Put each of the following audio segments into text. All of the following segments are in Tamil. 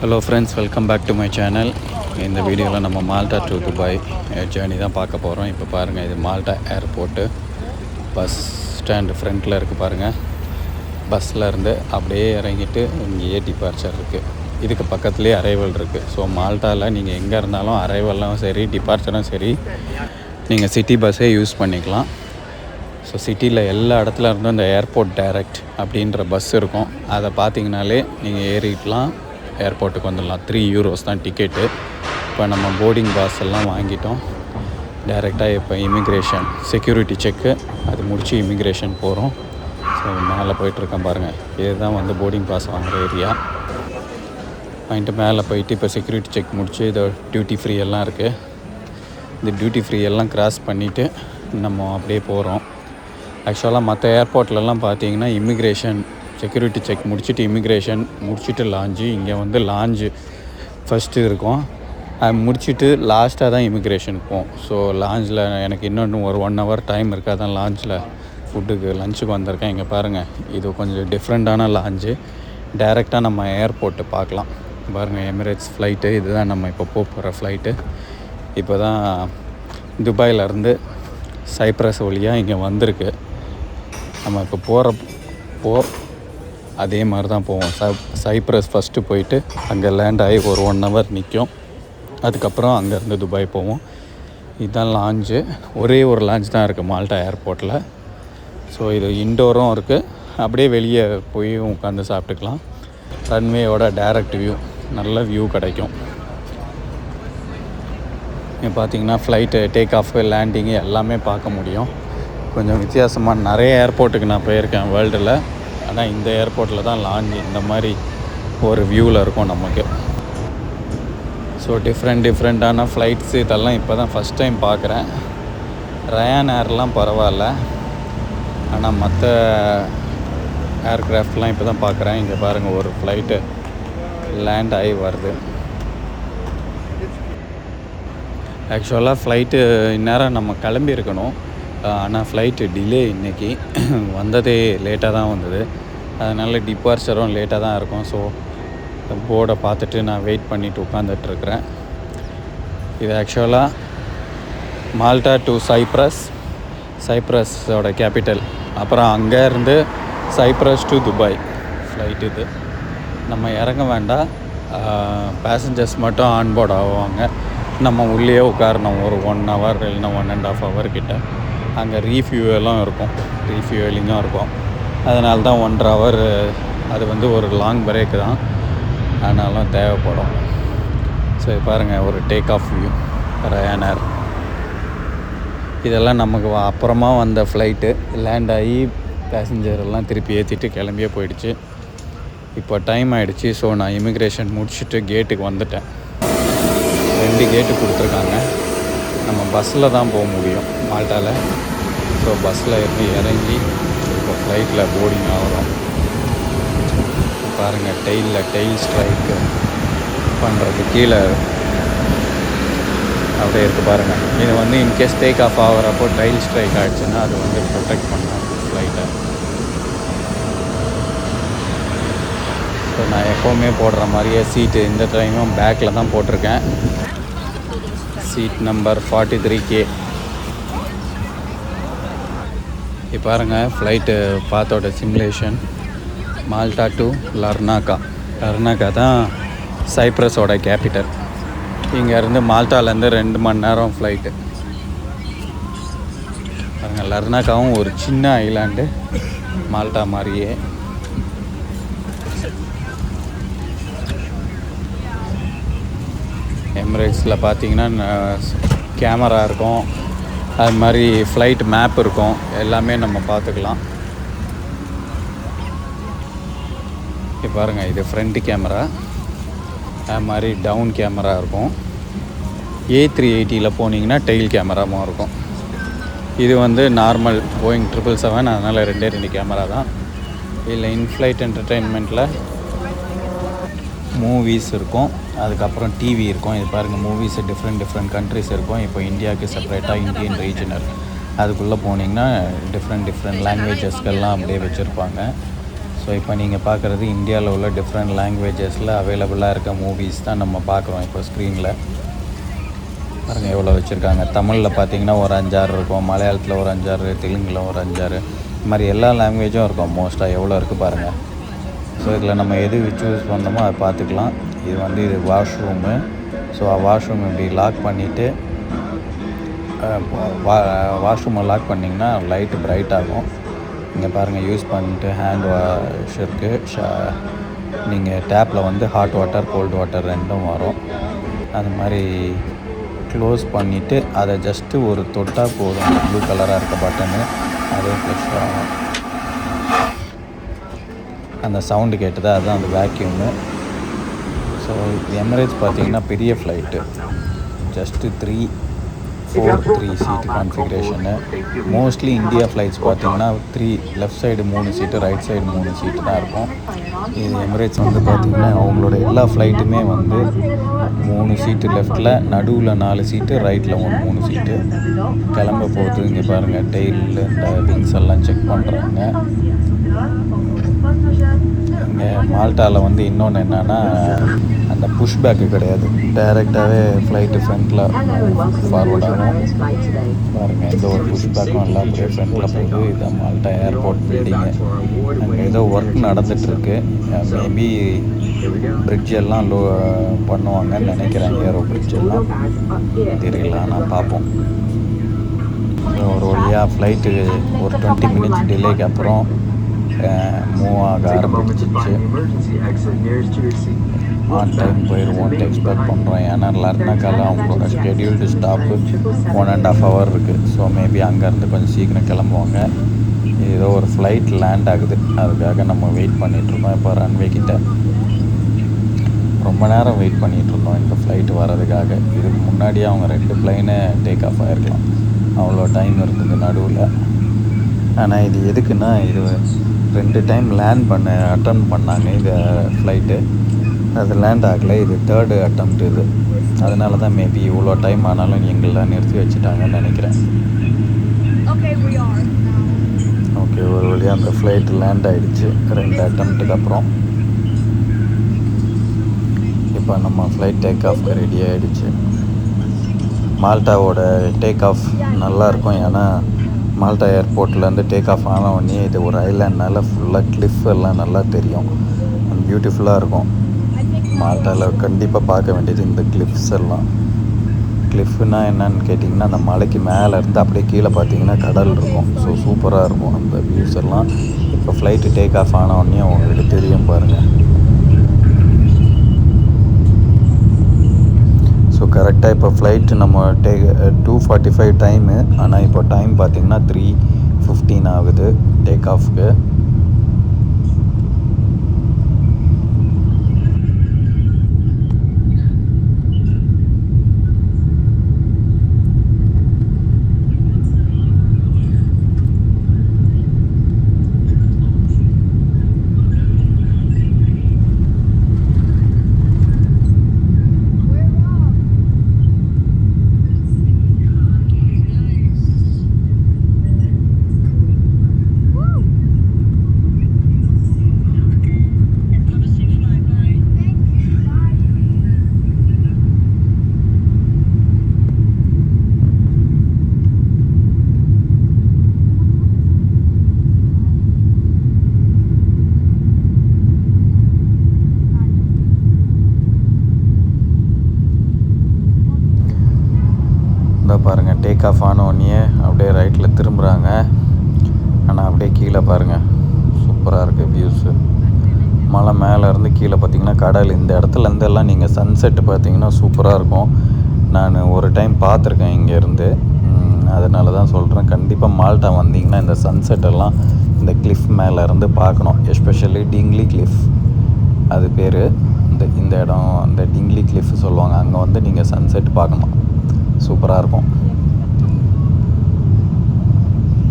Hello friends, welcome back to my channel. இந்த வீடியோவில் நம்ம மால்டா டு துபாய் ஜேர்னி தான் பார்க்க போகிறோம். இப்போ பாருங்கள், இது மால்டா ஏர்போர்ட்டு பஸ் ஸ்டாண்டு ஃப்ரண்ட்டில் இருக்குது பாருங்கள். பஸ்ஸில் இருந்து அப்படியே இறங்கிட்டு இங்கேயே டிபார்ச்சர் இருக்குது. இதுக்கு பக்கத்துலேயே அரைவல் இருக்குது. ஸோ மால்டாவில் நீங்கள் எங்கே இருந்தாலும் அரைவலும் சரி டிபார்ச்சரும் சரி நீங்கள் சிட்டி பஸ்ஸே யூஸ் பண்ணிக்கலாம். ஸோ சிட்டியில் எல்லா இடத்துல இருந்தும் இந்த ஏர்போர்ட் டைரக்ட் அப்படின்ற பஸ் இருக்கும். அதை பார்த்தீங்கனாலே நீங்கள் ஏறிக்கலாம், ஏர்போர்ட்டுக்கு வந்துடலாம். 3 யூரோஸ் தான் டிக்கெட்டு. இப்போ நம்ம போர்டிங் பாஸ் எல்லாம் வாங்கிட்டோம். டைரெக்டாக இப்போ இமிக்ரேஷன் செக்யூரிட்டி செக்கு அது முடித்து இமிக்ரேஷன் போகிறோம். ஸோ மேலே போயிட்டுருக்கேன் பாருங்கள். இதுதான் வந்து போர்டிங் பாஸ் வாங்குகிற ஏரியா. வாங்கிட்டு மேலே போயிட்டு இப்போ செக்யூரிட்டி செக் முடித்து இது டியூட்டி ஃப்ரீ எல்லாம் இருக்குது. இந்த டியூட்டி ஃப்ரீ எல்லாம் கிராஸ் பண்ணிவிட்டு நம்ம அப்படியே போகிறோம். ஆக்சுவலாக மற்ற ஏர்போர்ட்லலாம் பார்த்தீங்கன்னா இமிக்ரேஷன் செக்யூரிட்டி செக் முடிச்சுட்டு இமிக்ரேஷன் முடிச்சுட்டு லாஞ்சு, இங்கே வந்து லாஞ்சு ஃபஸ்ட்டு இருக்கும். அது முடிச்சுட்டு லாஸ்ட்டாக தான் இமிக்ரேஷனுக்கு போகும். ஸோ லாஞ்சில் எனக்கு இன்னொன்று ஒரு 1 hour டைம் இருக்குது. அதான் லாஞ்சில் ஃபுட்டுக்கு லஞ்சுக்கு வந்திருக்கேன். இங்கே பாருங்கள், இது கொஞ்சம் டிஃப்ரெண்ட்டான லாஞ்சு. டைரெக்டாக நம்ம ஏர்போர்ட்டு பார்க்கலாம். பாருங்கள், எமிரேட்ஸ் ஃப்ளைட்டு இதுதான் நம்ம இப்போ போகிற ஃப்ளைட்டு. இப்போ தான் துபாயிலேருந்து சைப்ரஸ் வழியாக இங்கே வந்திருக்கு. நம்ம இப்போ போகிறப்போ அதே மாதிரி தான் போவோம். சைப்ரஸ் ஃபஸ்ட்டு போயிட்டு அங்கே லேண்ட் ஆகி ஒரு 1 hour நிற்கும். அதுக்கப்புறம் அங்கேருந்து துபாய் போவோம். இதுதான் லாஞ்சு. ஒரே ஒரு லாஞ்ச் தான் இருக்குது மால்டா ஏர்போர்ட்டில். ஸோ இது இன்டோரும் இருக்குது, அப்படியே வெளியே போய் உட்காந்து சாப்பிட்டுக்கலாம். ரன்வேயோட டைரக்ட் வியூ, நல்ல வியூ கிடைக்கும். இங்கே பார்த்தீங்கன்னா ஃப்ளைட்டு டேக் ஆஃப் லேண்டிங்கு எல்லாமே பார்க்க முடியும். கொஞ்சம் வித்தியாசமாக நிறைய ஏர்போர்ட்டுக்கு நான் போயிருக்கேன் வேர்ல்டில். ஆனால் இந்த ஏர்போர்ட்டில் தான் லாஞ்ச் இந்த மாதிரி ஒரு வியூவில் இருக்கும் நமக்கு. ஸோ டிஃப்ரெண்ட்டான ஃப்ளைட்ஸு இதெல்லாம் இப்போ தான் ஃபஸ்ட் டைம் பார்க்குறேன். ரயான் ஏர்லாம் பரவாயில்ல, ஆனால் மற்ற ஏர்க்ராஃப்ட்லாம் இப்போ தான் பார்க்குறேன். இங்கே பாருங்கள், ஒரு ஃப்ளைட்டு லேண்ட் ஆகி வருது. ஆக்சுவலாக ஃப்ளைட்டு இந்நேரம் நம்ம கிளம்பி இருக்கணும். ஆனால் ஃப்ளைட்டு டிலே இன்றைக்கி வந்ததே லேட்டாக தான் வந்தது. அதனால் டிபார்ச்சரும் லேட்டாக தான் இருக்கும். ஸோ போர்டை பார்த்துட்டு நான் வெயிட் பண்ணிவிட்டு உட்காந்துட்ருக்குறேன். இது ஆக்சுவலாக மால்டா டு சைப்ரஸோட கேபிட்டல். அப்புறம் அங்கேருந்து சைப்ரஸ் டு துபாய் ஃப்ளைட். இது நம்ம இறங்க வேண்டாம், பேசஞ்சர்ஸ் மட்டும் ஆன்போர்ட் ஆகுவாங்க. நம்ம உள்ளே உட்காரணும் ஒரு 1 hour இல்லைன்னா 1.5 hour கிட்ட. அங்கே ரீஃபியூவலும் இருக்கும், ரீஃபியூவலிங்கும் இருக்கும். அதனால தான் 1.5 hour. அது வந்து ஒரு லாங் பிரேக் தான், ஆனாலும் தேவைப்படும். ஸோ பாருங்கள், ஒரு டேக் ஆஃப் வியூ ரயான் ஏர். இதெல்லாம் நமக்கு அப்புறமா வந்த ஃப்ளைட்டு லேண்ட் ஆகி பேசஞ்சர் எல்லாம் திருப்பி ஏற்றிட்டு கிளம்பியே போயிடுச்சு. இப்போ டைம் ஆகிடுச்சு. ஸோ நான் இமிக்ரேஷன் முடிச்சுட்டு கேட்டுக்கு வந்துட்டேன். 2 கேட்டு கொடுத்துருக்காங்க. நம்ம பஸ்ஸில் தான் போக முடியும் மால்டாவில். ஸோ பஸ்ஸில் இறங்கி இப்போ ஃப்ளைட்டில் போர்டிங் ஆகிறோம். பாருங்கள், டெயில் ஸ்ட்ரைக்கு பண்ணுறது கீழே அப்படியே இருக்குது பாருங்கள். இது வந்து இன்கேஸ் டேக் ஆஃப் ஆகிறப்போ டெயில் ஸ்ட்ரைக் ஆகிடுச்சுன்னா அது வந்து ப்ரொடெக்ட் பண்ணலாம் ஃப்ளைட்டை. ஸோ நான் எப்போவுமே போடுற மாதிரியே சீட்டு இந்த டைமும் பேக்கில் தான் போட்டிருக்கேன். Seat number 43K. இப்போ பாருங்கள், ஃப்ளைட்டு பார்த்தோட சிமுலேஷன். மால்டா டு லர்னாக்கா தான் சைப்ரஸோட கேபிட்டல். இங்கேருந்து மால்டாலேருந்து 2 மணி நேரம் ஃப்ளைட்டு. பாருங்கள், லர்னாக்காவும் ஒரு சின்ன ஐலாண்டு மால்டா மாதிரியே. எமிரேட்ஸில் பார்த்தீங்கன்னா கேமரா இருக்கும், அது மாதிரி ஃப்ளைட் மேப் இருக்கும், எல்லாமே நம்ம பார்த்துக்கலாம். இப்போ பாருங்கள், இது ஃப்ரண்ட் கேமரா, அது மாதிரி டவுன் கேமரா இருக்கும். A380 போனீங்கன்னா டெயில் கேமராவும் இருக்கும். இது வந்து நார்மல் போயிங் 777, அதனால் 2 கேமரா தான். இல்லை இன்ஃப்ளைட் என்டர்டெயின்மெண்ட்டில் மூவிஸ் இருக்கும், அதுக்கப்புறம் டிவி இருக்கும். இது பாருங்கள், மூவிஸ் டிஃப்ரெண்ட் கண்ட்ரிஸ் இருக்கும். இப்போ இந்தியாவுக்கு செப்பரேட்டாக இந்தியன் ரீஜனல், அதுக்குள்ளே போனீங்கன்னா டிஃப்ரெண்ட் லாங்குவேஜஸ்க்கெல்லாம் அப்படியே வச்சுருப்பாங்க. ஸோ இப்போ நீங்கள் பார்க்குறது இந்தியாவில் உள்ள டிஃப்ரெண்ட் லாங்குவேஜஸில் அவைலபிளாக இருக்க மூவிஸ் தான் நம்ம பார்க்குறோம் இப்போ ஸ்க்ரீனில். பாருங்கள் எவ்வளோ வச்சுருக்காங்க. தமிழில் பார்த்தீங்கன்னா ஒரு 5-6 இருக்கும், மலையாளத்தில் ஒரு 5-6, தெலுங்கில் ஒரு 5-6, இது மாதிரி எல்லா லாங்குவேஜும் இருக்கும் மோஸ்ட்டாக. எவ்வளோ இருக்குது பாருங்கள். ஸோ இதில் நம்ம எது சூஸ் பண்ணோமோ அதை பார்த்துக்கலாம். இது வாஷ்ரூமு. ஸோ வாஷ்ரூம் இப்படி லாக் பண்ணிவிட்டு வாஷ்ரூமை லாக் பண்ணிங்கன்னா லைட்டு பிரைட் ஆகும். இங்கே பாருங்கள் யூஸ் பண்ணிட்டு ஹேண்ட் வாஷ் இருக்குது. நீங்கள் டேப்பில் வந்து ஹாட் வாட்டர் கோல்டு வாட்டர் ரெண்டும் வரும். அது மாதிரி க்ளோஸ் பண்ணிவிட்டு அதை ஜஸ்ட்டு ஒரு தொட்டால் போதும். ப்ளூ கலராக இருக்க பட்டனு அதே ஃப்ளஷ் ஆகும். அந்த சவுண்டு கேட்டது அதுதான் அந்த வேக்யூமு. ஸோ எமிரேட்ஸ் பார்த்திங்கன்னா பெரிய ஃப்ளைட்டு, ஜஸ்ட்டு 3-4-3 சீட்டு கான்ஃபிகரேஷனு. மோஸ்ட்லி இந்தியா ஃப்ளைட்ஸ் பார்த்திங்கன்னா 3 லெஃப்ட் சைடு 3 சீட்டு, ரைட் சைடு 3 சீட்டு தான் இருக்கும். இது எமிரேட்ஸ் வந்து பார்த்திங்கன்னா அவங்களோட எல்லா ஃப்ளைட்டுமே வந்து 3 சீட்டு லெஃப்ட்டில், நடுவில் 4 சீட்டு, ரைட்டில் 3 சீட்டு. கிளம்ப போகுது. இங்கே பாருங்கள் டெயில் இந்த விங்ஸ் எல்லாம் செக் பண்ணுறாங்க. இங்கே மால்ட்டாவில் வந்து இன்னொன்று என்னென்னா அந்த புஷ்பேக்கு கிடையாது, டைரெக்டாகவே ஃப்ளைட்டு ஃப்ரண்ட்டில் ஃபார்வர்ட் ஆகும். பாருங்கள் எந்த ஒரு புஷ்பேக்கும் எல்லாம் அப்படியே ஃப்ரண்ட்டில் போகுது. இதுதான் மால்ட்டா ஏர்போர்ட் பில்டிங்கு. அங்கே ஏதோ ஒர்க் நடந்துகிட்ருக்கு. மேபி பிரிட்ஜ் எல்லாம் பண்ணுவாங்கன்னு நினைக்கிறேன். ஏரோ பிரிட்ஜ் எல்லாம் தெரியல, ஆனால் பார்ப்போம். ஒரு வழியாக ஃப்ளைட்டு ஒரு 20 மினிட்ஸ் டிலேக்கு அப்புறம் மூவ் ஆக ஆரம்பிச்சிச்சு. ஆன் டைம் போயிடுவோன்ட்டு எக்ஸ்பெக்ட் பண்ணுறோம். ஏன்னா லர்னாக்கால அவங்களோட ஷெட்யூல்டு ஸ்டாப்பு 1.5 hour இருக்குது. ஸோ மேபி அங்கேருந்து கொஞ்சம் சீக்கிரம் கிளம்புவாங்க. ஏதோ ஒரு ஃப்ளைட் லேண்ட் ஆகுது, அதுக்காக நம்ம வெயிட் பண்ணிகிட்ருந்தோம். இப்போ ரன்வே கிட்ட ரொம்ப நேரம் வெயிட் பண்ணிகிட்ருந்தோம் இந்த ஃப்ளைட்டு வர்றதுக்காக. இதுக்கு முன்னாடியே அவங்க 2 ஃப்ளைனு டேக் ஆஃப் ஆகிருக்கலாம், அவ்வளோ டைம் இருந்தது நடுவில். ஆனால் இது எதுக்குன்னா, இது 2 டைம் அட்டம் பண்ணாங்க இந்த ஃப்ளைட்டு. அது லேண்ட் ஆகலை. இது 3rd அட்டம்ப்ட் இது. அதனால தான் மேபி இவ்வளோ டைம் ஆனாலும் எங்கெல்லாம் நிறுத்தி வச்சுட்டாங்கன்னு நினைக்கிறேன். ஓகே, ஒரு வழியாக அந்த ஃப்ளைட் லேண்ட் ஆகிடுச்சு 2 அட்டம்ப்ட்டுக்கு அப்புறம். இப்போ நம்ம ஃப்ளைட் டேக் ஆஃப்க்கு ரெடி ஆகிடுச்சு. மால்ட்டாவோட டேக் ஆஃப் நல்லாயிருக்கும். ஏன்னா மால்ட்டா ஏர்போர்ட்லேருந்து டேக் ஆஃப் ஆன உடனே இது ஒரு ஐலாண்ட்னால ஃபுல்லாக கிளிஃப் எல்லாம் நல்லா தெரியும், பியூட்டிஃபுல்லாக இருக்கும். மால்ட்டாவில் கண்டிப்பாக பார்க்க வேண்டியது இந்த கிளிஃப்ஸ் எல்லாம். கிளிஃப்னா என்னன்னு கேட்டிங்கன்னா, அந்த மலைக்கு மேலே இருந்து அப்படியே கீழே பார்த்தீங்கன்னா கடல் இருக்கும். ஸோ சூப்பராக இருக்கும் அந்த வியூஸ் எல்லாம். இப்போ ஃப்ளைட்டு டேக் ஆஃப் ஆன உடனே உங்களுக்கு தெரியும் பாருங்கள். ஸோ கரெக்டாக இப்போ ஃப்ளைட்டு நம்ம 2:45 டைமு. ஆனால் இப்போ டைம் பார்த்திங்கன்னா 3:15 ஆகுது டேக் ஆஃப்க்கு. பாருங்கள் டேக் ஆஃப் ஆன உடனே அப்படியே ரைட்டில் திரும்புகிறாங்க. ஆனால் அப்படியே கீழே பாருங்கள், சூப்பராக இருக்குது வியூஸு. மலை மேலேருந்து கீழே பார்த்திங்கன்னா கடல். இந்த இடத்துலேருந்து எல்லாம் நீங்கள் சன்செட்டு பார்த்திங்கன்னா சூப்பராக இருக்கும். நான் ஒரு டைம் பார்த்துருக்கேன் இங்கேருந்து, அதனால தான் சொல்கிறேன். கண்டிப்பாக மால்ட்டா வந்தீங்கன்னா இந்த சன்செட்டெல்லாம் இந்த கிளிஃப் மேலேருந்து பார்க்கணும். எஸ்பெஷலி டிங்லி கிளிஃப் அது பேர். இந்த இடம் அந்த டிங்லி கிளிஃப் சொல்லுவாங்க. அங்கே வந்து நீங்கள் சன்செட் பார்க்கணும், சூப்பராக இருக்கும்.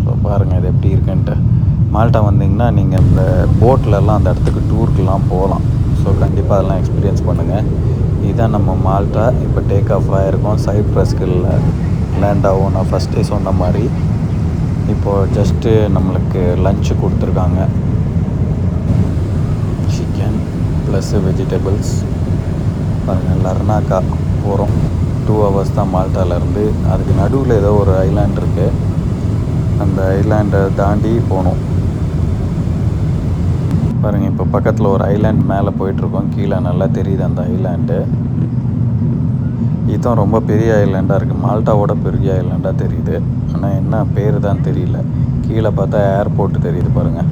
ஸோ பாருங்கள் இது எப்படி இருக்குன்ட்டு. மால்ட்டா வந்தீங்கன்னா நீங்கள் இந்த போட்லலாம் அந்த இடத்துக்கு டூருக்கெலாம் போகலாம். ஸோ கண்டிப்பாக அதெல்லாம் எக்ஸ்பீரியன்ஸ் பண்ணுங்கள். இதுதான் நம்ம மால்ட்டா. இப்போ டேக் ஆஃப் ஆகிருக்கோம். சைப்ரஸ்க்கு லேண்ட் ஆகும். நான் ஃபஸ்ட்டே சொன்ன மாதிரி இப்போது ஜஸ்ட்டு நம்மளுக்கு லஞ்சு கொடுத்துருக்காங்க. Plus vegetables. பாருங்கள், லர்னாக்கா போகிறோம். 2 hours தான் மால்ட்டாலேருந்து. அதுக்கு நடுவில் ஏதோ ஒரு ஐலாண்ட் இருக்குது. அந்த ஐலாண்டை தாண்டி போகணும். பாருங்கள், இப்போ பக்கத்தில் ஒரு ஐலாண்ட் மேலே போயிட்டுருக்கோம். கீழே நல்லா தெரியுது அந்த ஐலாண்டு. இதுதான் ரொம்ப பெரிய ஐலாண்டாக இருக்குது. மால்ட்டாவோட பெரிய ஐலாண்டாக தெரியுது. ஆனால் என்ன பேர் தான் தெரியல. கீழே பார்த்தா ஏர்போர்ட் தெரியுது பாருங்கள்.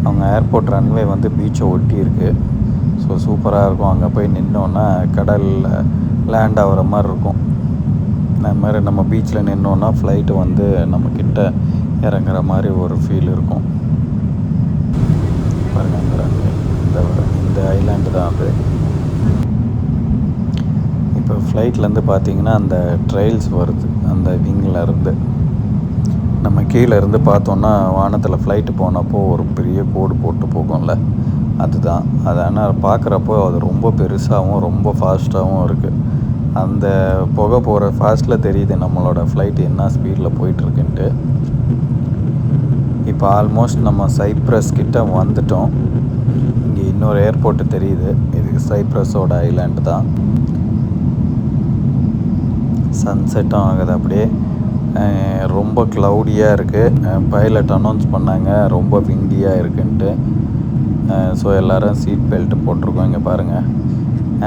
அவங்க ஏர்போர்ட் ரன்வே வந்து பீச்சை ஒட்டி இருக்குது. ஸோ சூப்பராக இருக்கும். அங்கே போய் நின்னோன்னா கடலில் லேண்ட் ஆகிற மாதிரி இருக்கும். அந்த மாதிரி நம்ம பீச்சில் நின்னோன்னா ஃப்ளைட்டு வந்து நம்ம கிட்ட இறங்குற மாதிரி ஒரு ஃபீல் இருக்கும். பாருங்கள், அந்த ரன்வே இந்த ஐலாண்டு தான் அது. இப்போ ஃப்ளைட்லேருந்து பார்த்தீங்கன்னா அந்த ட்ரெயில்ஸ் வருது அந்த விங்கில் இருந்து. நம்ம கீழே இருந்து பார்த்தோன்னா வானத்தில் ஃப்ளைட்டு போனப்போ ஒரு பெரிய கோடு போட்டு போகும்ல, அதுதான் அது. ஆனால் பார்க்குறப்போ அது ரொம்ப பெருசாகவும் ரொம்ப ஃபாஸ்ட்டாகவும் இருக்குது. அந்த புகை போகிற ஃபாஸ்ட்டில் தெரியுது நம்மளோட ஃப்ளைட்டு என்ன ஸ்பீடில் போயிட்டுருக்குன்ட்டு. இப்போ ஆல்மோஸ்ட் நம்ம சைப்ரஸ் கிட்ட வந்துட்டோம். இங்கே இன்னொரு ஏர்போர்ட்டு தெரியுது. இது சைப்ரஸோட ஐலாண்டு தான். சன்செட்டும் ஆகுது அப்படியே. ரொம்ப க்ளவுடியாக இருக்குது. பைலட் அனௌன்ஸ் பண்ணாங்க ரொம்ப விண்டியாக இருக்குன்ட்டு. ஸோ எல்லோரும் சீட் பெல்ட்டு போட்டிருக்கோம். இங்கே பாருங்கள்,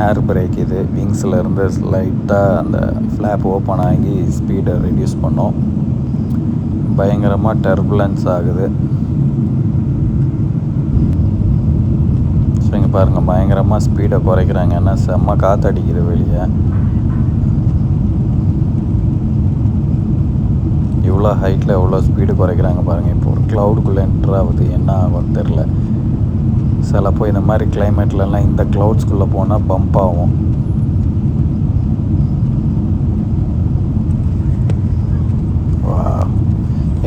ஏர் பிரேக் இது. விங்ஸில் இருந்து லைட்டாக அந்த ஃப்ளாப் ஓப்பன் ஆகி ஸ்பீடை ரெடியூஸ் பண்ணோம். பயங்கரமாக டர்புலன்ஸ் ஆகுது. ஸோ இங்கே பாருங்கள், பயங்கரமாக ஸ்பீடை குறைக்கிறாங்க. ஏன்னா செம்ம காற்றடிக்குது வெளியே. எவ்வளோ ஹைட்டில் எவ்வளோ ஸ்பீடு குறைக்கிறாங்க பாருங்கள். இப்போ ஒரு க்ளவுடுக்குள்ளே என்ட்ரு ஆகுது. என்ன ஆகும்னு தெரில. சிலப்போ இந்த மாதிரி கிளைமேட்லலாம் இந்த க்ளவுட்ஸ்குள்ளே போனால் பம்ப் ஆகும்.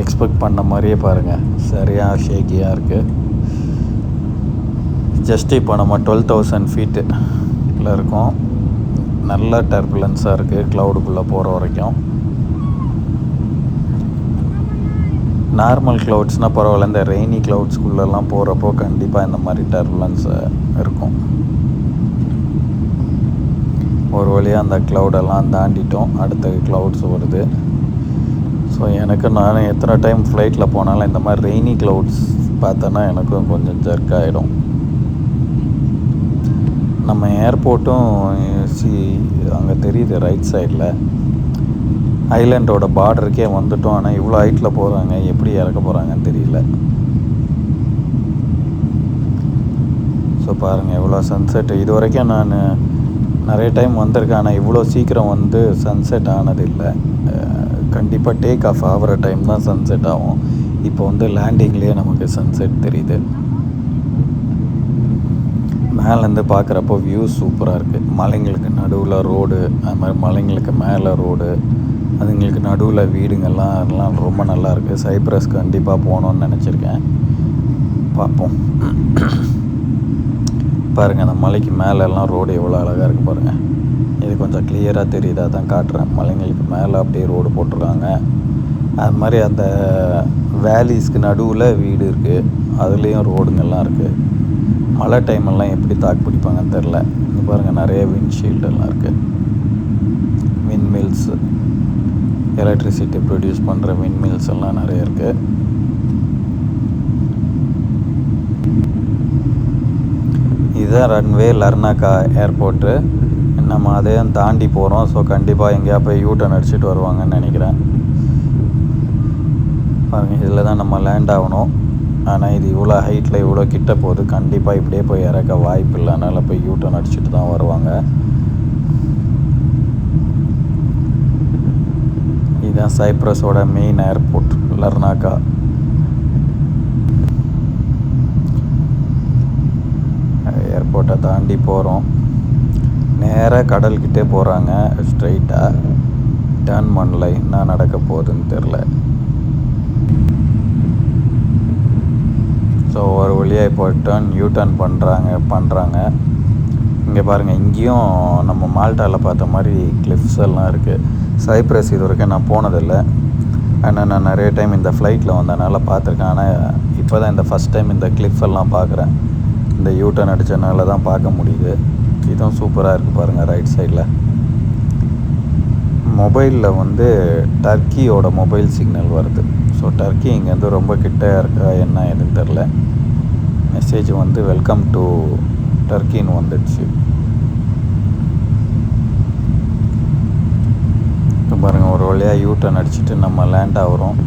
எக்ஸ்பெக்ட் பண்ண மாதிரியே பாருங்கள், சரியாக ஷேக்கியாக இருக்குது. ஜஸ்ட் இப்போ நம்ம 12,000 ஃபீட்டில் இருக்கோம். நல்ல டர்புலன்ஸாக இருக்குது க்ளவுடுக்குள்ளே போகிற வரைக்கும். நார்மல் க்ளவுட்ஸ்னால் பரவாயில்ல. இந்த ரெய்னி க்ளவுட்ஸ்குள்ளெல்லாம் போகிறப்போ கண்டிப்பாக இந்த மாதிரி டர்புலன்ஸ் இருக்கும். ஒரு வழியாக அந்த க்ளவுடெல்லாம் தாண்டிட்டோம். அடுத்த க்ளவுட்ஸ் வருது. ஸோ நான் எத்தனை டைம் ஃப்ளைட்டில் போனாலும் இந்த மாதிரி ரெய்னி க்ளவுட்ஸ் பார்த்தோன்னா எனக்கும் கொஞ்சம் ஜர்க் ஆகிடும். நம்ம ஏர்போர்ட்டும் அங்கே தெரியுது ரைட் சைடில். ஐலாண்டோட பார்டருக்கே வந்துட்டோம். ஆனால் இவ்வளோ ஹைட்டில் போகிறாங்க, எப்படி இறக்க போகிறாங்கன்னு தெரியல. ஸோ பாருங்கள் எவ்வளோ சன்செட். இது வரைக்கும் நான் நிறைய டைம் வந்திருக்கேன். ஆனால் இவ்வளோ சீக்கிரம் வந்து சன்செட் ஆனதில்லை. கண்டிப்பாக டேக் ஆஃப் ஆகிற டைம் தான் சன்செட் ஆகும். இப்போ வந்து லேண்டிங்லேயே நமக்கு சன்செட் தெரியுது. மேலேருந்து பார்க்குறப்போ வியூ சூப்பராக இருக்குது. மலைங்களுக்கு நடுவில் ரோடு, அது மாதிரி மலைங்களுக்கு மேலே ரோடு, அதுங்களுக்கு நடுவில் வீடுங்கள்லாம், அதெல்லாம் ரொம்ப நல்லா இருக்குது. சைப்ரஸ் கண்டிப்பாக போகணுன்னு நினச்சிருக்கேன். பார்ப்போம். பாருங்கள், அந்த மலைக்கு மேலெல்லாம் ரோடு எவ்வளோ அழகாக இருக்குது பாருங்கள். இது கொஞ்சம் கிளியராக தெரியுதா தான் காட்டுறேன். மலைங்களுக்கு மேலே அப்படியே ரோடு போட்டிருக்காங்க. அது மாதிரி அந்த வேலிஸ்க்கு நடுவில் வீடு இருக்குது, அதுலேயும் ரோடுங்கள்லாம் இருக்குது. மழை டைமெல்லாம் எப்படி தாக்கு பிடிப்பாங்கன்னு தெரில. இங்கே பாருங்கள், நிறைய விண்ட்ஷீல்டெல்லாம் இருக்குது. விண்மில்ஸு, எலக்ட்ரிசிட்டி ப்ரொடியூஸ் பண்ணுற விண்மில்ஸ் எல்லாம் நிறைய இருக்குது. இதுதான் ரன்வே லர்னாக்கா ஏர்போர்ட்டு. நம்ம அதையும் தாண்டி போகிறோம். ஸோ கண்டிப்பாக எங்கேயா போய் யூட்டர்ன் அடிச்சுட்டு வருவாங்கன்னு நினைக்கிறேன். பாருங்கள், இதில் தான் நம்ம லேண்ட் ஆகணும். ஆனால் இது இவ்வளோ ஹைட்டில் இவ்வளோ கிட்ட போகுது. கண்டிப்பாக இப்படியே போய் இறக்க வாய்ப்பு இல்லை. அதனால் போய் யூட்டர்ன் அடிச்சுட்டு தான் வருவாங்க. இதுதான் சைப்ரஸோட மெயின் ஏர்போர்ட், லர்னாக்கா. ஏர்போர்ட்டை தாண்டி போகிறோம். நேராக கடல்கிட்டே போகிறாங்க ஸ்ட்ரைட்டாக. டர்ன் பண்ணல, என்ன நடக்க போகுதுன்னு தெரில. ஸோ ஒரு வழியாக இப்போ யூட்டர்ன் பண்ணுறாங்க. இங்கே பாருங்கள், இங்கேயும் நம்ம மால்ட்டாவில் பார்த்த மாதிரி கிளிஃப்ஸ் எல்லாம் இருக்குது. சைப்ரஸ் இது வரைக்கும் நான் போனதில்லை. ஆனால் நான் நிறைய டைம் இந்த ஃப்ளைட்டில் வந்தனால பார்த்துருக்கேன். ஆனால் இப்போ தான் இந்த ஃபஸ்ட் டைம் இந்த கிளிஃப் எல்லாம் பார்க்குறேன். இந்த யூட்டர்ன் அடித்தனால தான் பார்க்க முடியுது. இதுவும் சூப்பராக இருக்குது பாருங்கள். ரைட் சைடில் மொபைலில் வந்து டர்க்கியோட மொபைல் சிக்னல் வருது. ஸோ டர்க்கி இங்கேருந்து ரொம்ப கிட்டையாக இருக்கா என்ன எதுன்னு தெரில. மெசேஜ் வந்து வெல்கம் டு டர்க்கின்னு வந்துடுச்சு. இப்போ பாருங்கள், ஒரு வழியாக யூட்டர்ன் அடிச்சுட்டு நம்ம லேண்ட் ஆகிறோம்.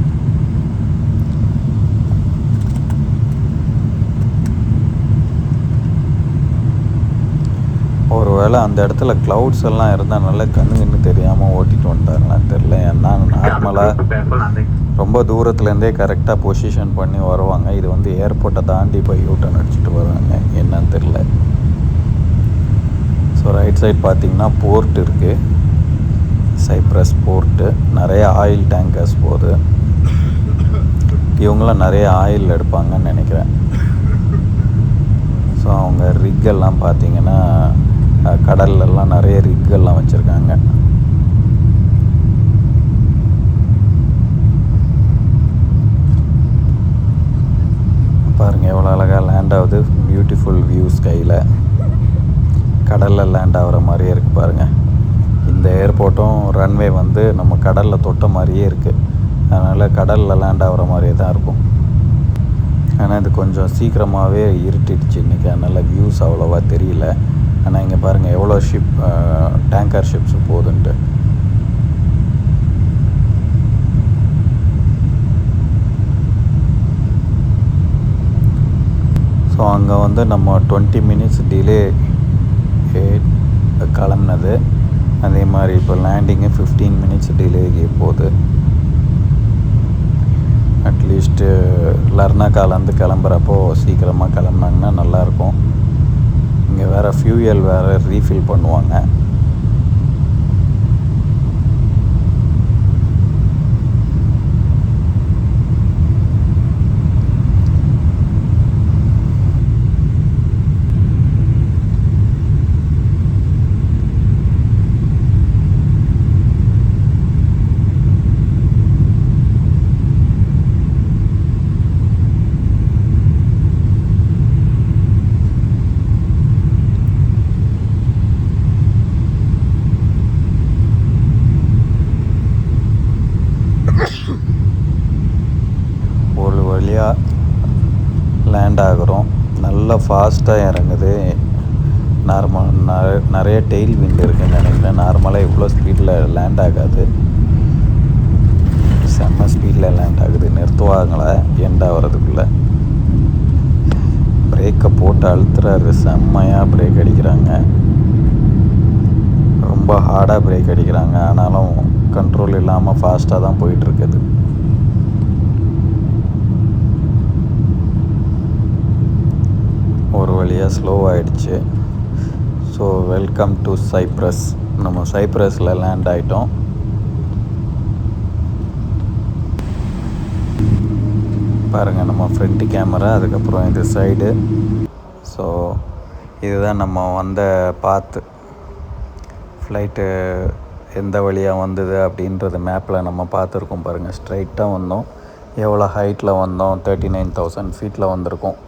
ஒரு வேளை அந்த இடத்துல க்ளவுட்ஸ் எல்லாம் இருந்தால் நல்லா கண்ணு தெரியாமல் ஓட்டிட்டு வந்துட்டாங்களான்னு தெரில. ஏன்னா நார்மலாக ரொம்ப தூரத்துலேருந்தே கரெக்டாக பொசிஷன் பண்ணி வருவாங்க. இது வந்து ஏர்போர்ட்டை தாண்டி போய் யூட்டர்ன் அடிச்சுட்டு வருவாங்க, என்னன்னு தெரில. ஸோ ரைட் சைட் பார்த்திங்கன்னா போர்ட் இருக்குது, சைப்ரஸ் போர்ட்டு. நிறைய ஆயில் டேங்கர்ஸ் போகுது. இவங்களாம் நிறைய ஆயில் எடுப்பாங்கன்னு நினைக்கிறேன். ஸோ அவங்க ரிக்கெல்லாம் பார்த்திங்கன்னா கடல்லலாம் நிறைய ரிக்கெல்லாம் வச்சுருக்காங்க. பாருங்கள் எவ்வளோ அழகாக லேண்ட் ஆகுது. பியூட்டிஃபுல் வியூ ஸ்கையில் கடலில் லேண்ட் ஆகிற மாதிரியே இருக்குது பாருங்கள். இந்த ஏர்போர்ட்டும் ரன்வே வந்து நம்ம கடலில் தொட்ட மாதிரியே இருக்குது. அதனால் கடலில் லேண்ட் ஆகிற மாதிரியே தான் இருக்கும். ஆனால் இது கொஞ்சம் சீக்கிரமாகவே இருட்டிடுச்சு இன்றைக்கி, அதனால் வியூஸ் அவ்வளோவா தெரியல. ஆனால் இங்கே பாருங்கள் எவ்வளோ டேங்கர் ஷிப்ஸ் போகுதுன்ட்டு. ஸோ அங்கே வந்து நம்ம 20 மினிட்ஸ் டிலே கிளம்புனது. அதே மாதிரி இப்போ லேண்டிங்கு 15 மினிட்ஸ் டிலே போகுது. அட்லீஸ்ட்டு லர்னாக்காலேருந்து கிளம்புறப்போ சீக்கிரமாக கிளம்புனாங்கன்னா நல்லாயிருக்கும். இங்கே வேறு ஃபியூயல் வேறு ரீஃபில் பண்ணுவாங்க. லேண்ட் ஆகிறோம். நல்லா ஃபாஸ்ட்டாக இறங்குது. நிறைய டெயில் விண்ட் இருக்குதுன்னு நினைக்கிறேன். நார்மலாக இவ்வளோ ஸ்பீடில் லேண்ட் ஆகாது. செம்ம ஸ்பீடில் லேண்ட் ஆகுது. நிறுத்துவாங்களே எண்ட் ஆகிறதுக்குள்ளே. பிரேக்கை போட்டு அழுத்துறாரு. செம்மையாக பிரேக் அடிக்கிறாங்க. ரொம்ப ஹார்டாக பிரேக் அடிக்கிறாங்க. ஆனாலும் கண்ட்ரோல் இல்லாமல் ஃபாஸ்ட்டாக தான் போயிட்டுருக்குது. ஒரு வழியாக ஸ்லோ ஆகிடுச்சு. So welcome to Cyprus. நம்ம சைப்ரஸில் லேண்ட் ஆகிட்டோம். பாருங்கள் நம்ம ஃப்ரண்ட் கேமரா, அதுக்கப்புறம் இது சைடு. ஸோ இதுதான் நம்ம வந்த பாத்து. ஃப்ளைட்டு எந்த வழியாக வந்தது அப்படின்றது மேப்பில் நம்ம பார்த்துருக்கோம். பாருங்கள் ஸ்ட்ரைட்டாக வந்தோம். எவ்வளோ ஹைட்டில் வந்தோம், 39,000 ஃபீட்டில் வந்திருக்கோம்.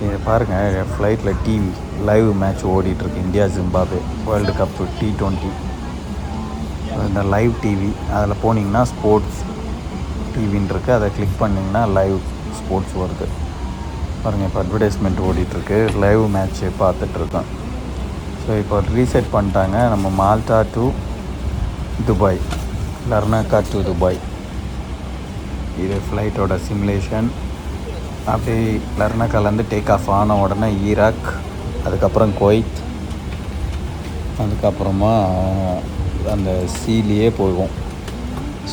இது பாருங்கள், ஃப்ளைட்டில் டிவி லைவ் மேட்ச் ஓடிட்டுருக்கு. India Zimbabwe world cup T20. இந்த லைவ் டிவி அதில் போனீங்கன்னா ஸ்போர்ட்ஸ் டிவின்னு இருக்குது. அதை கிளிக் பண்ணிங்கன்னா லைவ் ஸ்போர்ட்ஸ் வருது. பாருங்கள் இப்போ அட்வர்டைஸ்மெண்ட் ஓடிட்டுருக்கு. லைவ் மேட்ச்சு பார்த்துட்ருக்கோம். ஸோ இப்போ ரீசெட் பண்ணிட்டாங்க. நம்ம Malta to Dubai, Larnaca to Dubai. இது ஃப்ளைட்டோட சிமுலேஷன். அப்படி லர்னாக்காலேருந்து டேக் ஆஃப் ஆன உடனே ஈராக், அதுக்கப்புறம் குவைத், அதுக்கப்புறமா அந்த சீலியே போகும்.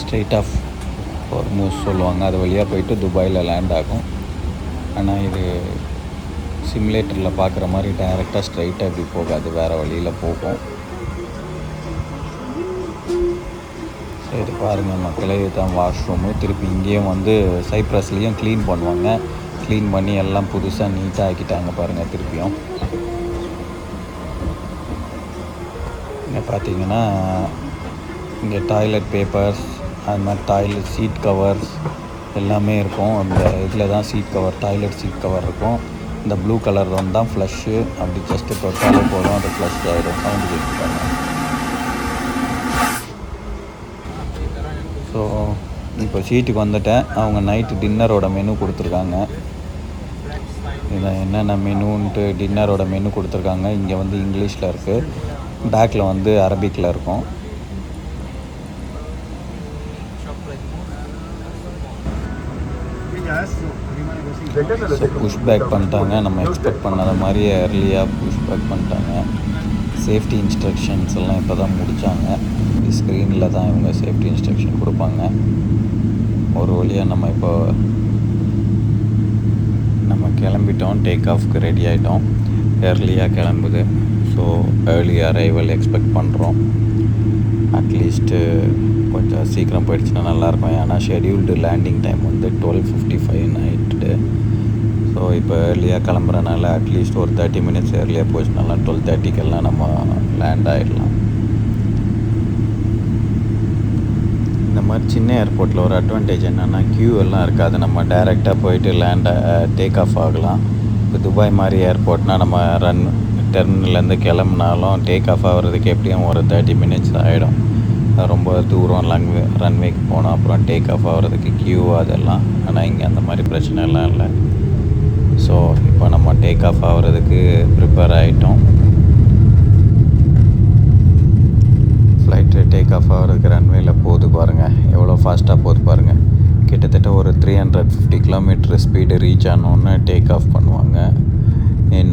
ஸ்ட்ரெயிட் ஆஃப் ஹொர்முஸ் சொல்லுவாங்க. அது வழியாக போயிட்டு துபாயில் லேண்ட் ஆகும். ஆனால் இது சிமுலேட்டரில் பார்க்குற மாதிரி டைரெக்டாக ஸ்ட்ரைட்டாக இப்படி போகாது, வேறு வழியில் போகும். சரி பாருங்கள் மக்களே, இதுதான் வாஷ்ரூமு. திருப்பி இங்கேயும் வந்து சைப்ரஸ்லேயும் க்ளீன் பண்ணுவாங்க. க்ளீன் பண்ணி எல்லாம் புதுசாக நீட்டாக ஆக்கிட்டாங்க பாருங்கள். திருப்பியும் இங்கே பார்த்தீங்கன்னா இங்கே டாய்லெட் பேப்பர்ஸ், அது மாதிரி டாய்லெட் சீட் கவர்ஸ் எல்லாமே இருக்கும். அந்த இதில் தான் seat cover, toilet seat cover இருக்கும். இந்த ப்ளூ கலர் தான் ஃப்ளஷ்ஷு. அப்படி ஜஸ்ட்டு தொட்டாலே போதும், அது ஃப்ளஷ் ஆகிடும். சவுண்டு கேட்குறாங்க. ஸோ இப்போ சீட்டுக்கு வந்துட்டேன். அவங்க நைட்டு டின்னரோட மெனு கொடுத்துருக்காங்க. இதில் என்னென்ன மெனுன்ட்டு டின்னரோட மெனு கொடுத்துருக்காங்க. இங்கே வந்து இங்கிலீஷில் இருக்குது, பேக்கில் வந்து அரபிக்கில் இருக்கும். ஸோ புஷ் பேக் பண்ணிட்டாங்க. நம்ம எக்ஸ்பெக்ட் பண்ணாத மாதிரி ஏர்லியாக புஷ் பேக் பண்ணிட்டாங்க. சேஃப்டி இன்ஸ்ட்ரக்ஷன்ஸ் எல்லாம் இப்போ தான் முடித்தாங்க. ஸ்க்ரீனில் தான் இவங்க சேஃப்டி இன்ஸ்ட்ரக்ஷன் கொடுப்பாங்க. ஒரு வழியாக நம்ம கிளம்பிட்டோம். டேக் ஆஃப்க்கு ரெடி ஆகிட்டோம். ஏர்லியாக கிளம்புது. ஸோ ஏர்லி அரைவல் எக்ஸ்பெக்ட் பண்ணுறோம். அட்லீஸ்ட்டு கொஞ்சம் சீக்கிரம் போயிடுச்சுன்னா நல்லாயிருக்கும். ஏன்னா ஷெடியூல்டு லேண்டிங் டைம் வந்து 12:55 நைட்டு. ஸோ இப்போ ஏர்லியாக கிளம்புறனால அட்லீஸ்ட் ஒரு 30 மினிட்ஸ் ஏர்லியாக போச்சுனால 12:30க்கெல்லாம் நம்ம லேண்ட் ஆகிடலாம். இந்த மாதிரி சின்ன ஏர்போர்ட்டில் ஒரு அட்வான்டேஜ் என்னென்னா க்யூ எல்லாம் இருக்காது. நம்ம டைரெக்டாக போயிட்டு டேக் ஆஃப் ஆகலாம். இப்போ துபாய் மாதிரி ஏர்போர்ட்னால் நம்ம டெர்மினல்லேருந்து கிளம்புனாலும் டேக் ஆஃப் ஆகிறதுக்கு எப்படியும் ஒரு 30 மினிட்ஸ் ஆகிடும். ரொம்ப தூரம் ரன்வேக்கு போனோம், அப்புறம் டேக் ஆஃப் ஆகிறதுக்கு க்யூ அதெல்லாம். ஆனால் இங்கே அந்த மாதிரி பிரச்சனைலாம் இல்லை. ஸோ இப்போ நம்ம டேக் ஆஃப் ஆகிறதுக்கு ப்ரிப்பேர் ஆகிட்டோம். ஃப்ளைட்டு டேக் ஆஃப் ஆகிறதுக்கு ரன்வேயில் போகுது பாருங்கள், எவ்வளோ ஃபாஸ்ட்டாக போகுது பாருங்கள். கிட்டத்தட்ட ஒரு 350 கிலோமீட்டர் ஸ்பீடு ரீச் ஆனோன்னு டேக் ஆஃப் பண்ணுவாங்க.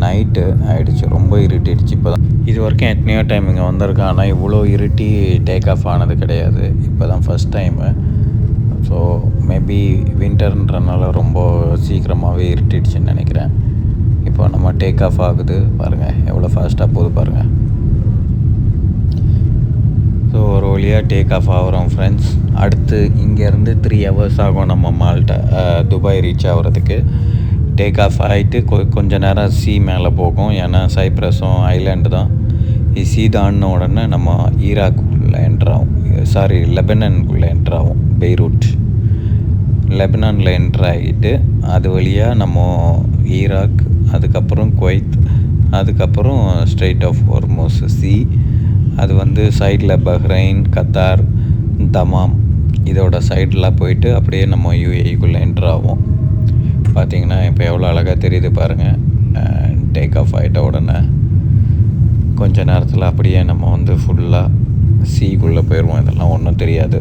நைட்டு ஆகிடுச்சு, ரொம்ப இருட்டிடுச்சு. இப்போ தான் இது வரைக்கும் எத்தனையோ டைம் இங்கே வந்திருக்கேன், ஆனால் இவ்வளோ இருட்டி டேக் ஆஃப் ஆனது கிடையாது. இப்போ தான் ஃபஸ்ட் டைமு. ஸோ மேபி வின்டர்ன்றனால ரொம்ப சீக்கிரமாகவே இருட்டிடுச்சுன்னு நினைக்கிறேன். இப்போ நம்ம டேக் ஆஃப் ஆகுது பாருங்கள், எவ்வளோ ஃபாஸ்ட்டாக போகுது பாருங்கள். ஸோ ஒரு வழியாக டேக் ஆஃப் ஆகிறோம் ஃப்ரெண்ட்ஸ். அடுத்து இங்கேருந்து 3 ஹவர்ஸ் ஆகும் நம்ம துபாய் ரீச் ஆகிறதுக்கு. டேக் ஆஃப் ஆகிட்டு கொஞ்ச நேரம் மேலே போகும். ஏன்னா சைப்ரஸும் ஐலாண்டு தான். சி தாண்டின உடனே நம்ம ஈராக்குள்ளே என்ட்ராகும், லெபனானுக்குள்ளே என்ட்ராகும். பெய்ரூட் லெபனானில் என்ட்ராகிட்டு அது வழியாக நம்ம ஈராக், அதுக்கப்புறம் குவைத், அதுக்கப்புறம் ஸ்ட்ரெயிட் ஆஃப் ஹோர்முஸ் சி. அது வந்து சைடில் பஹ்ரைன், கத்தார், தமாம் இதோட சைடெலாம் போயிட்டு அப்படியே நம்ம யூஏஇக்குள்ளே என்ட்ராகும். பார்த்திங்கன்னா இப்போ எவ்வளோ அழகாக தெரியுது பாருங்கள். டேக் ஆஃப் ஆகிட்ட உடனே கொஞ்ச நேரத்தில் அப்படியே நம்ம வந்து ஃபுல்லாக சீக்குள்ளே போயிடுவோம். இதெல்லாம் ஒன்றும் தெரியாது.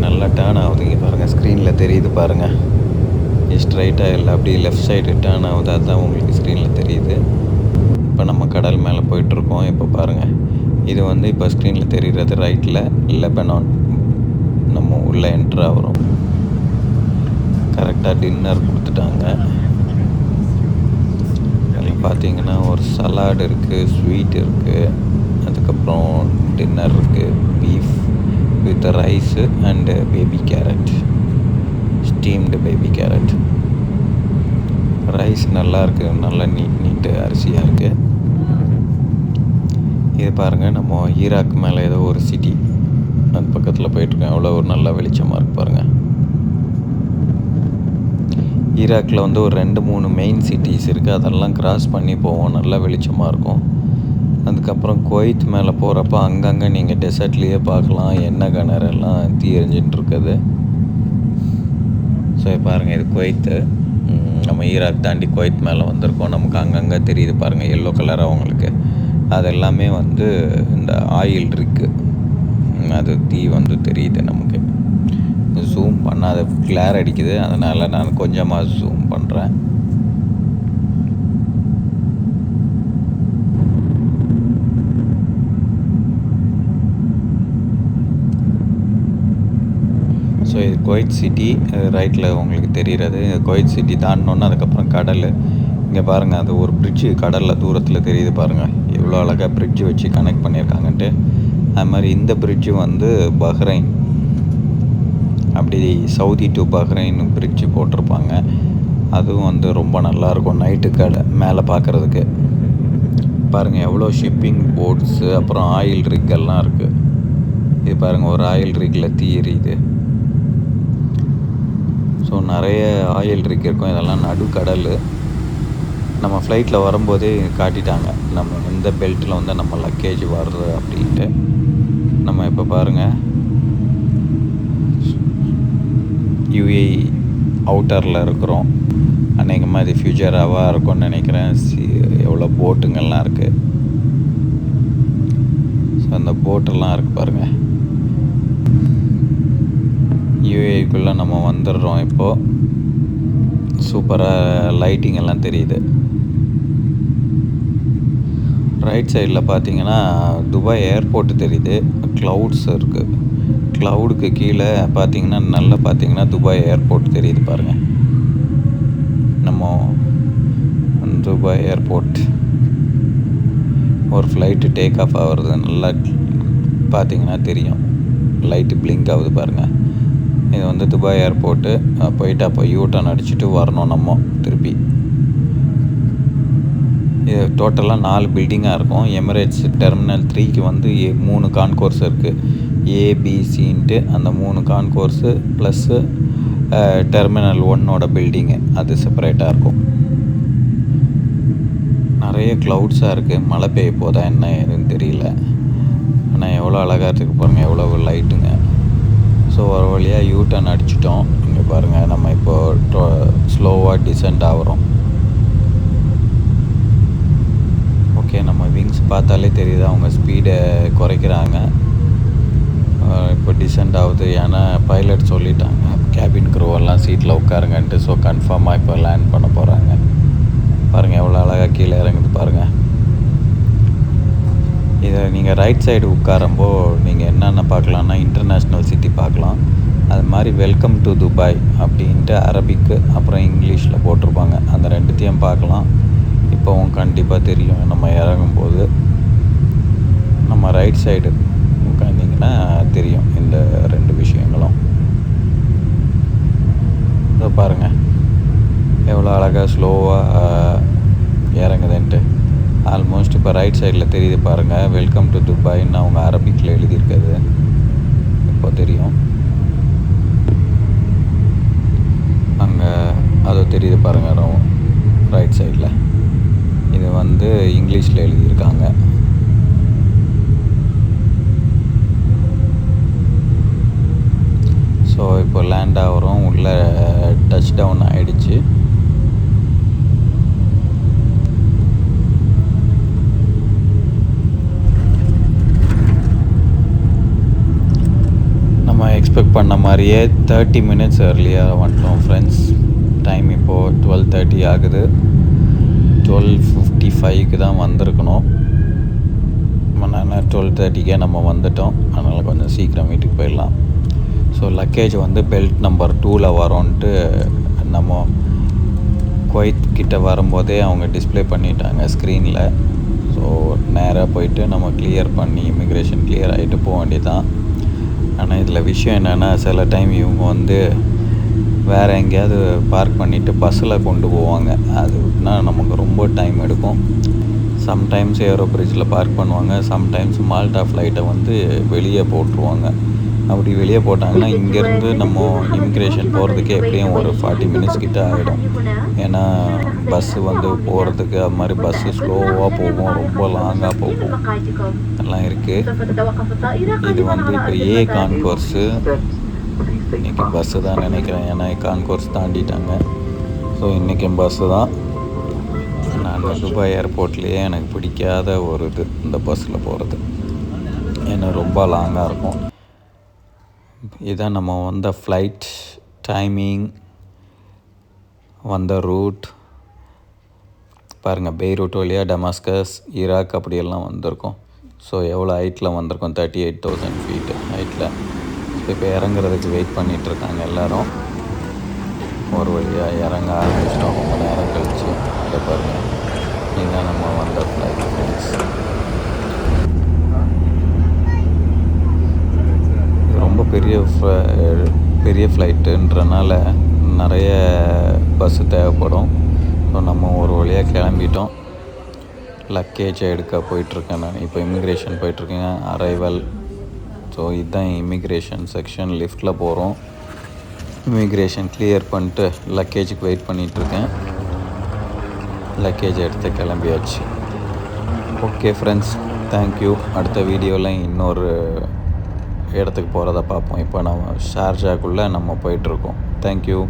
நல்லா டேர்ன் ஆகுது. இங்கே பாருங்கள், ஸ்க்ரீனில் தெரியுது பாருங்கள். ஸ்ட்ரைட்டாக இல்லை, அப்படி லெஃப்ட் சைடு டேர்ன் ஆகுது. அதுதான் உங்களுக்கு ஸ்க்ரீனில் தெரியுது. இப்போ நம்ம கடல் மேலே போயிட்டுருக்கோம். இப்போ பாருங்கள், இது வந்து இப்போ ஸ்க்ரீனில் தெரிகிறது ரைட்டில் லெபனான். நம்ம உள்ளே என்ட்ரு ஆகிறோம். கரெக்டாக டின்னர் கொடுத்துட்டாங்க. அதில் பார்த்தீங்கன்னா ஒரு சலாட் இருக்குது, ஸ்வீட் இருக்குது, அதுக்கப்புறம் டின்னர் இருக்குது. Beef with rice and baby carrot, steamed baby carrot. Rice நல்லா இருக்குது, நல்லா நீட்டு அரிசியாக இருக்குது. இது பாருங்கள், நம்ம ஈராக் மேலே ஏதோ ஒரு சிட்டி அது பக்கத்தில் போயிட்டுருக்கோம். எவ்வளோ ஒரு நல்ல வெளிச்சமாக இருக்குது பாருங்கள். ஈராக்கில் வந்து ஒரு 2-3 மெயின் சிட்டிஸ் இருக்குது. அதெல்லாம் கிராஸ் பண்ணி போவோம், நல்லா வெளிச்சமாக இருக்கும். அதுக்கப்புறம் குவைத் மேலே போகிறப்ப அங்கங்கே நீங்கள் டெசர்ட்லேயே பார்க்கலாம் எண்ணெய் கிணறெல்லாம் தீ எரிஞ்சின்ட்டுருக்குது. ஸோ பாருங்கள், இது குவைத்து. நம்ம ஈராக் தாண்டி குவைத் மேலே வந்திருக்கோம். நமக்கு அங்கங்கே தெரியுது பாருங்கள், எல்லோ கலராக அவங்களுக்கு. அது எல்லாமே வந்து இந்த ஆயில் இருக்குது, அது தீ வந்து தெரியுது நமக்கு. ஜூம் பண்ணால் அது கிளார் அடிக்குது, அதனால் நான் கொஞ்சமாக ஜூம் பண்ணுறேன். ஸோ இது குவைத் சிட்டி ரைட்டில் உங்களுக்கு தெரிகிறது. குவைத் சிட்டி தாண்டினோன்னா அதுக்கப்புறம் கடல். இங்கே பாருங்கள், அது ஒரு பிரிட்ஜு கடலில் தூரத்தில் தெரியுது பாருங்கள். எவ்வளோ அழகாக பிரிட்ஜு வச்சு கனெக்ட் பண்ணியிருக்காங்கன்ட்டு. அது மாதிரி இந்த பிரிட்ஜு வந்து பஹ்ரைன். அப்படி சவுதி டு பஹ்ரைன் பிரிட்ஜு போட்டிருப்பாங்க. அதுவும் வந்து ரொம்ப நல்லாயிருக்கும் நைட்டு மேலே பார்க்குறதுக்கு. பாருங்கள் எவ்வளோ ஷிப்பிங் போட்ஸு அப்புறம் ஆயில் ரிக்கெல்லாம் இருக்குது. இது பாருங்கள் ஒரு ஆயில் ரிக்கில் தீ எரியுது. ஸோ நிறைய ஆயில் ரிக் இருக்கும். இதெல்லாம் நடுக்கடல். நம்ம ஃப்ளைட்டில் வரும்போதே காட்டிட்டாங்க நம்ம எந்த பெல்ட்டில் வந்து நம்ம லக்கேஜ் வருது அப்படின்ட்டு. நம்ம இப்போ பாருங்கள் யூஏ அவுட்டரில் இருக்கிறோம். அநேகமாக இது ஃபியூச்சராவாக இருக்கும்னு நினைக்கிறேன். எவ்வளோ போட்டுங்கள்லாம் இருக்குது. ஸோ அந்த போட்டெல்லாம் இருக்குது பாருங்கள். யூஏக்குள்ளே நம்ம வந்துடுறோம் இப்போது. சூப்பராக லைட்டிங் எல்லாம் தெரியுது. ரைட் சைடில் பார்த்தீங்கன்னா துபாய் ஏர்போர்ட்டு தெரியுது. க்ளவுட்ஸ் இருக்குது. க்ளவுடுக்கு கீழே பார்த்தீங்கன்னா நல்லா பார்த்தீங்கன்னா துபாய் ஏர்போர்ட் தெரியுது பாருங்கள். நம்ம துபாய் ஏர்போர்ட் ஒரு ஃப்ளைட்டு டேக் ஆஃப் ஆகிறது நல்லா பார்த்தீங்கன்னா தெரியும். லைட்டு பிளிங்க் ஆகுது பாருங்கள். இது வந்து துபாய் ஏர்போர்ட்டு. போயிட்டு அப்போ யூட்டர்ன் அடிச்சுட்டு வரணும் நம்ம திருப்பி. இது டோட்டலாக 4 பில்டிங்காக இருக்கும். எமிரேட்ஸ் டெர்மினல் 3க்கு வந்து 3 கான்கோர்ஸ் இருக்குது. ஏபிசின்ட்டு அந்த 3 கான்கோர்ஸு ப்ளஸ்ஸு டெர்மினல் 1ஓட பில்டிங்கு அது செப்பரேட்டாக இருக்கும். நிறைய க்ளவுட்ஸாக இருக்குது. மழை பெய்ய போதா என்ன ஏதுன்னு தெரியல. ஆனால் எவ்வளோ அழகாக இருக்குது பாருங்கள், எவ்வளோ லைட்டுங்க. ஸோ ஒரு வழியாக யூட்டர்ன் அடிச்சிட்டோம். இங்கே பாருங்கள் நம்ம இப்போது ஸ்லோவாக டிசென்ட் ஆகிறோம். ஓகே, நம்ம விங்ஸ் பார்த்தாலே தெரியுது அவங்க ஸ்பீடை குறைக்கிறாங்க. இப்போ டிசென்ட் ஆகுது. ஏன்னா பைலட் சொல்லிட்டாங்க கேபின் க்ரூவெல்லாம் சீட்டில் உட்காருங்கன்ட்டு. ஸோ கன்ஃபார்மாக இப்போ லேண்ட் பண்ண போகிறாங்க. பாருங்கள் எவ்வளோ அழகாக கீழே இறங்குது பாருங்கள். இதை நீங்கள் ரைட் சைடு உட்காரம்போ நீங்கள் என்னென்ன பார்க்கலான்னா இன்டர்நேஷ்னல் சிட்டி பார்க்கலாம். அது மாதிரி வெல்கம் டு துபாய் அப்படின்ட்டு அரபிக்கு அப்புறம் இங்கிலீஷில் போட்டிருப்பாங்க. அந்த ரெண்டுத்தையும் பார்க்கலாம். இப்போவும் கண்டிப்பாக தெரியும் நம்ம இறங்கும்போது. நம்ம ரைட் சைடு உட்காந்திங்கன்னா தெரியும் இந்த 2 விஷயங்களும். இதை பாருங்கள் எவ்வளோ அழகாக ஸ்லோவாக இறங்குதுன்ட்டு. ஆல்மோஸ்ட் இப்போ ரைட் சைடில் தெரியுது பாருங்கள் வெல்கம் டு துபாய்ன்னு அவங்க அரபிக்கில் எழுதியிருக்கிறது இப்போ தெரியும். அங்கே அது தெரியுது பாருங்கள் ரைட் சைடில். இது வந்து இங்கிலீஷில் எழுதியிருக்காங்க. ஸோ இப்போ லேண்ட் ஆகிறோம். உள்ளே டச் டவுன் ஆகிடுச்சு. நம்ம எக்ஸ்பெக்ட் பண்ண மாதிரியே 30 மினிட்ஸ் ஏர்லியாக வந்துட்டோம் ஃப்ரெண்ட்ஸ். டைம் இப்போது 12:30 ஆகுது. 12:55க்கு தான் வந்திருக்கணும். நான் 12:30க்கே நம்ம வந்துட்டோம். அதனால் கொஞ்சம் சீக்கிரம் வீட்டுக்கு போயிடலாம். ஸோ லக்கேஜ் வந்து பெல்ட் நம்பர் 2ல் வரோன்ட்டு நம்ம குவைத் கிட்ட வரும்போதே அவங்க டிஸ்பிளே பண்ணிட்டாங்க ஸ்க்ரீனில். ஸோ நேராக போயிட்டு நம்ம கிளியர் பண்ணி இமிக்ரேஷன் கிளியர் ஆகிட்டு போக வேண்டியதான். ஆனால் இதில் விஷயம் என்னென்னா சில டைம் இவங்க வந்து வேறு எங்கேயாவது பார்க் பண்ணிவிட்டு பஸ்ஸில் கொண்டு போவாங்க. அதுனா நமக்கு ரொம்ப டைம் எடுக்கும். சம்டைம்ஸ் ஏரோ பிரிட்ஜில் பார்க் பண்ணுவாங்க. சம்டைம்ஸ் மால்டா ஃப்ளைட்டை வந்து வெளியே போட்டுருவாங்க. அப்படி வெளியே போட்டாங்கன்னா இங்கேருந்து நம்ம இமிக்ரேஷன் போகிறதுக்கு எப்படியும் ஒரு 40 மினிட்ஸ் கிட்ட ஆகிடும். ஏன்னா பஸ்ஸு வந்து போகிறதுக்கு அது மாதிரி பஸ்ஸு ஸ்லோவாக போகும், ரொம்ப லாங்காக போகும் எல்லாம் இருக்குது. இது வந்து இப்போ கான்கோர்ஸு இன்றைக்கி பஸ்ஸு தான் நினைக்கிறேன். ஏன்னா கான்கோர்ஸ் தாண்டிட்டாங்க. ஸோ இன்றைக்கும் பஸ்ஸு தான். நான் துபாய் ஏர்போர்ட்லேயே எனக்கு பிடிக்காத ஒரு இது இந்த பஸ்ஸில் போகிறது. ஏன்னா ரொம்ப லாங்காக இருக்கும். இதான் நம்ம வந்த ஃப்ளைட் டைமிங், வந்த ரூட் பாருங்கள். பெய்ரூட் வழியாக டமாஸ்கஸ், ஈராக் அப்படியெல்லாம் வந்திருக்கோம். ஸோ எவ்வளோ ஹைட்டில் வந்திருக்கோம், 38,000 ஃபீட்டு ஹைட்டில். இப்போ இறங்குறதுக்கு வெயிட் பண்ணிகிட்ருக்காங்க எல்லோரும். ஒரு வழியாக இறங்க ஆரம்பிச்சிட்டோம் ரொம்ப நேரம் கழிச்சு. இதை பாருங்கள், இதுதான் நம்ம வந்த ஃப்ளைட் ஃப்ரெண்ட்ஸ். ரொம்ப பெரிய பெரிய ஃப்ளைட்டுன்றனால நிறைய பஸ்ஸு தேவைப்படும். ஸோ நம்ம ஒரு வழியாக கிளம்பிட்டோம். லக்கேஜை எடுக்க போயிட்டுருக்கேன் நான். இப்போ இமிக்ரேஷன் போயிட்டுருக்கேங்க, அரைவல். ஸோ இதுதான் இமிக்ரேஷன் செக்ஷன். லிஃப்ட்டில் போகிறோம். இமிக்ரேஷன் கிளியர் பண்ணிட்டு லக்கேஜுக்கு வெயிட் பண்ணிகிட்ருக்கேன். லக்கேஜ் எடுத்து கிளம்பியாச்சு. Okay friends, thank you. அடுத்த வீடியோவில் இன்னொரு இடத்துக்கு போகிறத பார்ப்போம். இப்போ நம்ம ஷார்ஜாக்குள்ளே நம்ம போயிட்டுருக்கோம். தேங்க்யூ.